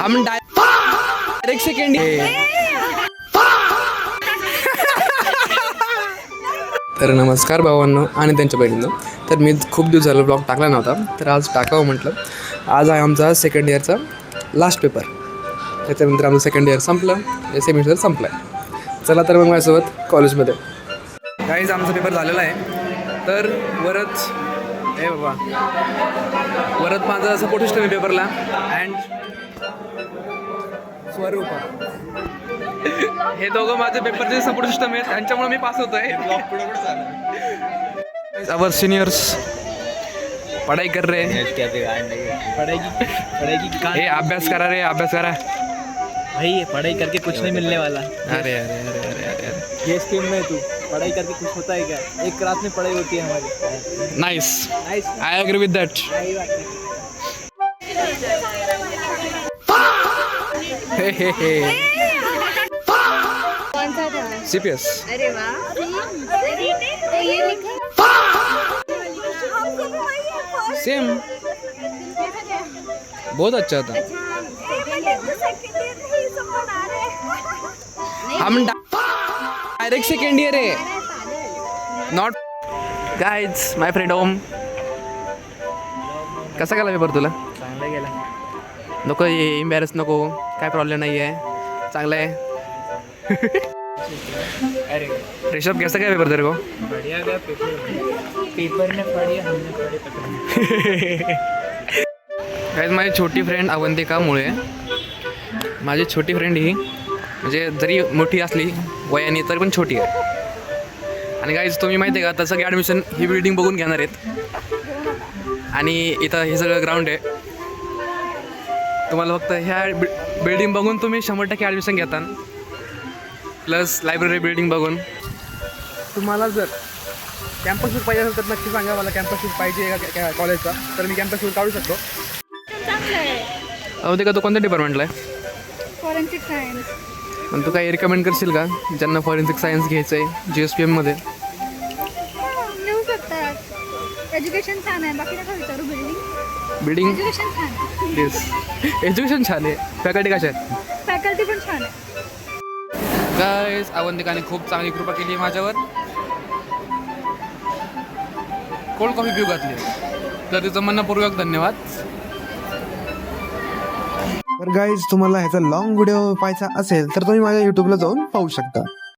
हम direct second तर नमस्कार भावांनो आणि त्यांच्या बहिणींनो. तर मी खूप दिवस झालं ब्लॉग टाकला नव्हता, तर आज टाकावं म्हटलं. आज आहे आमचा सेकंड इयरचा लास्ट पेपर. त्याच्यानंतर आमचं सेकंड इयर संपलं, सेमिस्टर संपलं आहे. चला तर मग माझ्यासोबत कॉलेजमध्ये. काहीच आमचा पेपर झालेला आहे. तर वरच हे बाबा वरत माझं सपोर्ट सिस्टम आहे पेपरला. अँड स्वरूपा हे दोघं माझे पेपरचे सपोर्ट सिस्टम आहेत, त्यांच्यामुळे मी पास होतोय. आवर सिनियर्स पढ़ाई कर रहे हैं. हे अभ्यास करा रे, अभ्यास करा भाई. पढ़ाई करके कुछ नहीं मिलने वाला. अरे अरे अरे अरे अरे ये स्कीम में तू पढ़ाई करके कुछ होता है क्या? एक रात में पढ़ाई होती है हमारी. नाइस, आई एग्री विद दैट. हे हे हे CPS. अरे वाह. तो ये लिखा सेम, बहुत अच्छा था. हम डायरेक्ट सेकंड ईयर है, नॉट गाइज. माय फ्रेंड ओम, कसा गेला पेपर तुला? चांगला गेला. नको एम्बॅरस नको, काय प्रॉब्लेम नाही आहे, चांगला आहे. अरे ऋषभ कैसा गया पेपर तेरे को? बढ़िया गया पेपर ने पढ़िया हमने पढ़े पकड़. गाइज माझी छोटी फ्रेंड अवंतिकामुळे, माझी छोटी फ्रेंड ही म्हणजे जरी मोठी असली वयाने तरी पण छोटी आहे. आणि गाइज तुम्ही माहिती आहे का, तसं की ॲडमिशन ही बिल्डिंग बघून घेणार आहेत. आणि इथं हे सगळं ग्राउंड आहे. तुम्हाला फक्त ह्या बिल्डिंग बघून तुम्ही 100% ॲडमिशन घेता. प्लस लायब्ररी बिल्डिंग बघून. तुम्हाला जर कॅम्पस शूट पाहिजे असेल तर नक्की सांगा मला. कॅम्पस शूट पाहिजे का कॉलेजचा, तर मी कॅम्पस शूट काढू शकतो. अवते का तू कोणत्या डिपार्टमेंटला आहे? Forensic science. पण तू काही रिकमेंड करशील का ज्यांना फॉरेन्सिक सायन्स घ्यायचं आहे GSPM मध्ये? नेऊ शकतात. एज्युकेशन छान आहे, बाकी नका विचारू. बिल्डिंग एज्युकेशन छान आहे. येस, एज्युकेशन छान आहे. फॅकल्टी कशा आहेत? फॅकल्टी पण छान आहे. गाइस अवंतिकाने खूप चांगली कृपा केली माझ्यावर. कोल्ड कॉफी पिऊ घातली, तर तिचं मनपूर्वक धन्यवाद. तर गाईज तुम्हाला ह्याचा लॉंग व्हिडिओ पाहायचा असेल तर तुम्ही माझ्या यूट्यूबला जाऊन पाहू शकता.